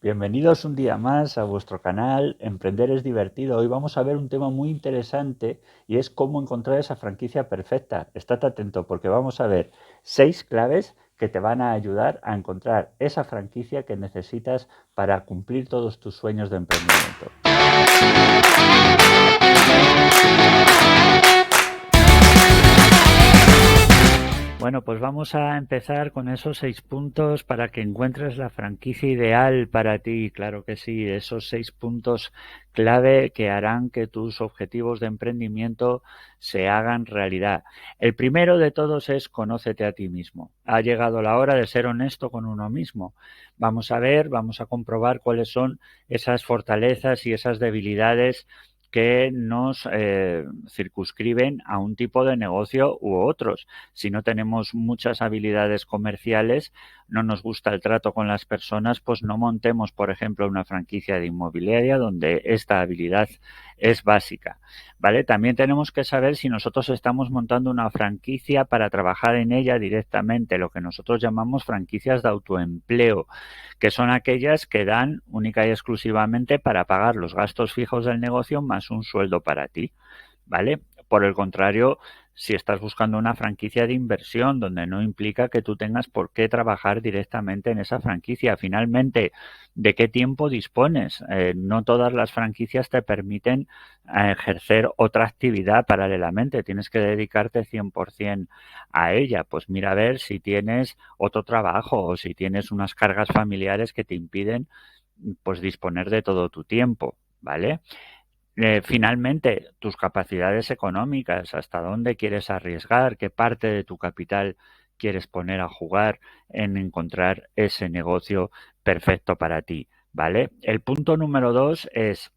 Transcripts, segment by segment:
Bienvenidos un día más a vuestro canal Emprender es divertido. Hoy vamos a ver un tema muy interesante y es cómo encontrar esa franquicia perfecta. Estate atento porque vamos a ver 6 claves que te van a ayudar a encontrar esa franquicia que necesitas para cumplir todos tus sueños de emprendimiento. Bueno, pues vamos a empezar con esos 6 puntos para que encuentres la franquicia ideal para ti. Claro que sí, esos 6 puntos clave que harán que tus objetivos de emprendimiento se hagan realidad. El primero de todos es conócete a ti mismo. Ha llegado la hora de ser honesto con uno mismo. Vamos a ver, vamos a comprobar cuáles son esas fortalezas y esas debilidades que nos circunscriben a un tipo de negocio u otros. Si no tenemos muchas habilidades comerciales, no nos gusta el trato con las personas, pues no montemos, por ejemplo, una franquicia de inmobiliaria donde esta habilidad es básica, ¿vale? También tenemos que saber si nosotros estamos montando una franquicia para trabajar en ella directamente, lo que nosotros llamamos franquicias de autoempleo, que son aquellas que dan única y exclusivamente para pagar los gastos fijos del negocio más un sueldo para ti, ¿vale? Por el contrario, si estás buscando una franquicia de inversión donde no implica que tú tengas por qué trabajar directamente en esa franquicia. Finalmente, ¿de qué tiempo dispones? No todas las franquicias te permiten ejercer otra actividad paralelamente. Tienes que dedicarte 100% a ella. Pues mira a ver si tienes otro trabajo o si tienes unas cargas familiares que te impiden pues disponer de todo tu tiempo, ¿vale? Finalmente, tus capacidades económicas, hasta dónde quieres arriesgar, qué parte de tu capital quieres poner a jugar en encontrar ese negocio perfecto para ti, ¿vale? El punto número 2 es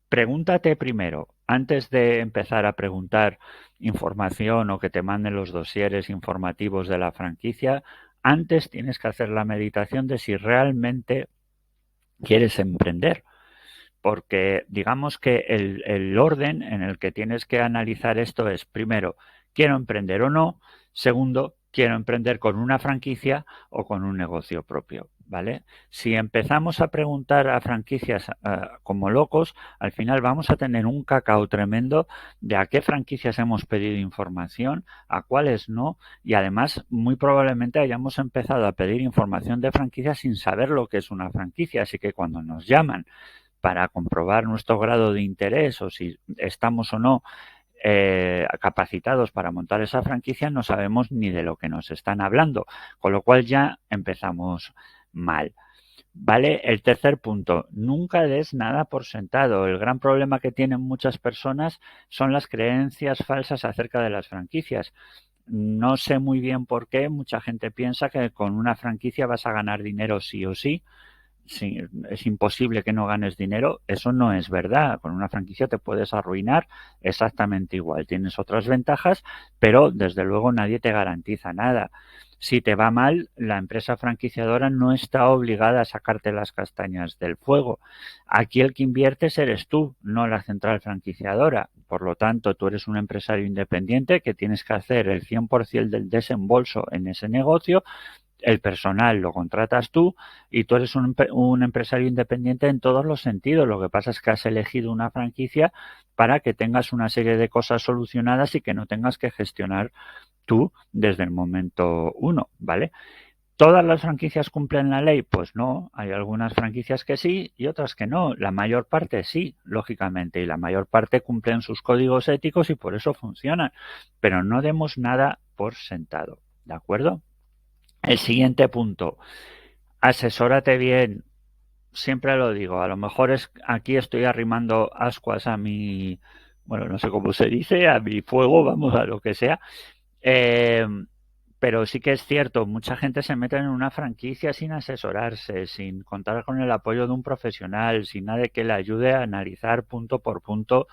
pregúntate primero, antes de empezar a preguntar información o que te manden los dosieres informativos de la franquicia, antes tienes que hacer la meditación de si realmente quieres emprender, porque digamos que el orden en el que tienes que analizar esto es, primero, ¿quiero emprender o no? Segundo, ¿quiero emprender con una franquicia o con un negocio propio? ¿Vale? Si empezamos a preguntar a franquicias como locos, al final vamos a tener un cacao tremendo de a qué franquicias hemos pedido información, a cuáles no, y además muy probablemente hayamos empezado a pedir información de franquicias sin saber lo que es una franquicia, así que cuando nos llaman para comprobar nuestro grado de interés o si estamos o no capacitados para montar esa franquicia, no sabemos ni de lo que nos están hablando, con lo cual ya empezamos mal. ¿Vale? El tercer punto, nunca des nada por sentado. El gran problema que tienen muchas personas son las creencias falsas acerca de las franquicias. No sé muy bien por qué mucha gente piensa que con una franquicia vas a ganar dinero sí o sí. Sí, es imposible que no ganes dinero, eso no es verdad. Con una franquicia te puedes arruinar exactamente igual. Tienes otras ventajas, pero desde luego nadie te garantiza nada. Si te va mal, la empresa franquiciadora no está obligada a sacarte las castañas del fuego. Aquí el que inviertes eres tú, no la central franquiciadora. Por lo tanto, tú eres un empresario independiente que tienes que hacer el 100% del desembolso en ese negocio. El personal lo contratas tú y tú eres un empresario independiente en todos los sentidos. Lo que pasa es que has elegido una franquicia para que tengas una serie de cosas solucionadas y que no tengas que gestionar tú desde el momento uno, ¿vale? ¿Todas las franquicias cumplen la ley? Pues no, hay algunas franquicias que sí y otras que no. La mayor parte sí, lógicamente, y la mayor parte cumplen sus códigos éticos y por eso funcionan. Pero no demos nada por sentado, ¿de acuerdo? El siguiente punto, asesórate bien. Siempre lo digo, a lo mejor es aquí estoy arrimando ascuas a mi, bueno, no sé cómo se dice, a mi fuego, vamos, a lo que sea. Eh, pero sí que es cierto, mucha gente se mete en una franquicia sin asesorarse, sin contar con el apoyo de un profesional, sin nadie que le ayude a analizar punto por punto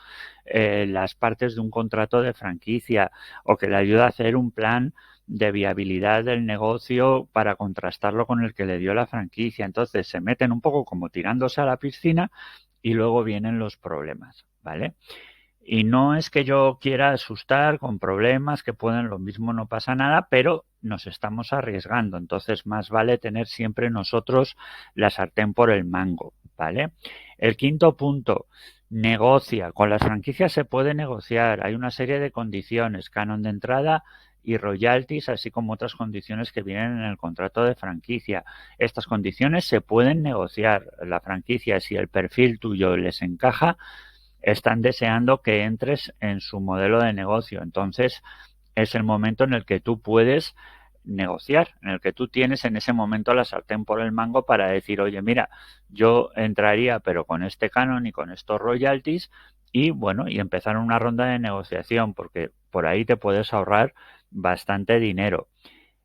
las partes de un contrato de franquicia o que le ayude a hacer un plan de viabilidad del negocio para contrastarlo con el que le dio la franquicia. Entonces se meten un poco como tirándose a la piscina y luego vienen los problemas, ¿vale? Y no es que yo quiera asustar con problemas que pueden, lo mismo no pasa nada, pero nos estamos arriesgando. Entonces, más vale tener siempre nosotros la sartén por el mango, ¿vale? El quinto punto, negocia. Con las franquicias se puede negociar. Hay una serie de condiciones, canon de entrada y royalties, así como otras condiciones que vienen en el contrato de franquicia. Estas condiciones se pueden negociar. La franquicia, si el perfil tuyo les encaja, están deseando que entres en su modelo de negocio. Entonces, es el momento en el que tú puedes negociar, en el que tú tienes en ese momento la sartén por el mango para decir, oye, mira, yo entraría pero con este canon y con estos royalties y bueno, y empezar una ronda de negociación porque por ahí te puedes ahorrar bastante dinero.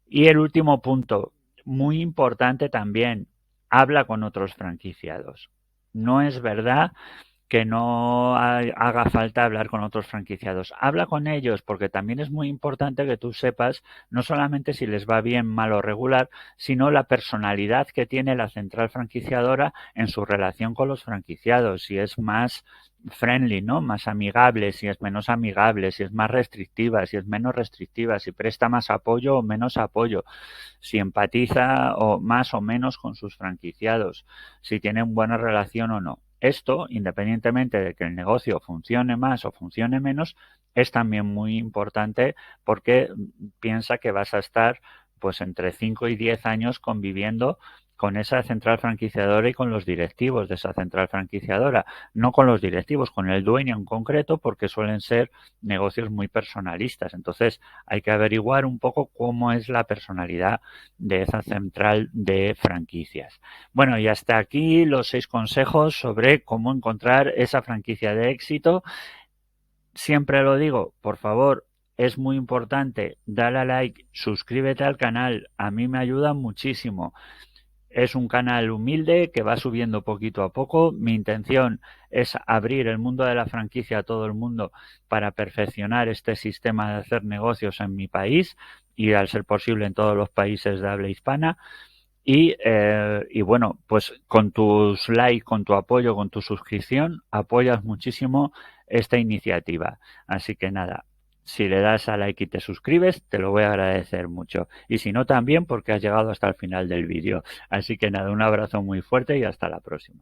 Y el último punto, muy importante también, habla con otros franquiciados. No es verdad que no haga falta hablar con otros franquiciados. Habla con ellos porque también es muy importante que tú sepas no solamente si les va bien, mal o regular, sino la personalidad que tiene la central franquiciadora en su relación con los franquiciados. Si es más friendly, ¿no? Más amigable, si es menos amigable, si es más restrictiva, si es menos restrictiva, si presta más apoyo o menos apoyo, si empatiza o más o menos con sus franquiciados, si tienen buena relación o no. Esto, independientemente de que el negocio funcione más o funcione menos, es también muy importante porque piensa que vas a estar pues entre 5 y 10 años conviviendo con esa central franquiciadora y con los directivos de esa central franquiciadora, no con los directivos, con el dueño en concreto, porque suelen ser negocios muy personalistas. Entonces, hay que averiguar un poco cómo es la personalidad de esa central de franquicias. Bueno, y hasta aquí los 6 consejos sobre cómo encontrar esa franquicia de éxito. Siempre lo digo, por favor, es muy importante, dale a like, suscríbete al canal, a mí me ayuda muchísimo. Es un canal humilde que va subiendo poquito a poco. Mi intención es abrir el mundo de la franquicia a todo el mundo para perfeccionar este sistema de hacer negocios en mi país y, al ser posible, en todos los países de habla hispana. Y bueno, pues con tus likes, con tu apoyo, con tu suscripción, apoyas muchísimo esta iniciativa. Así que nada, si le das a like y te suscribes, te lo voy a agradecer mucho. Y si no, también porque has llegado hasta el final del vídeo. Así que nada, un abrazo muy fuerte y hasta la próxima.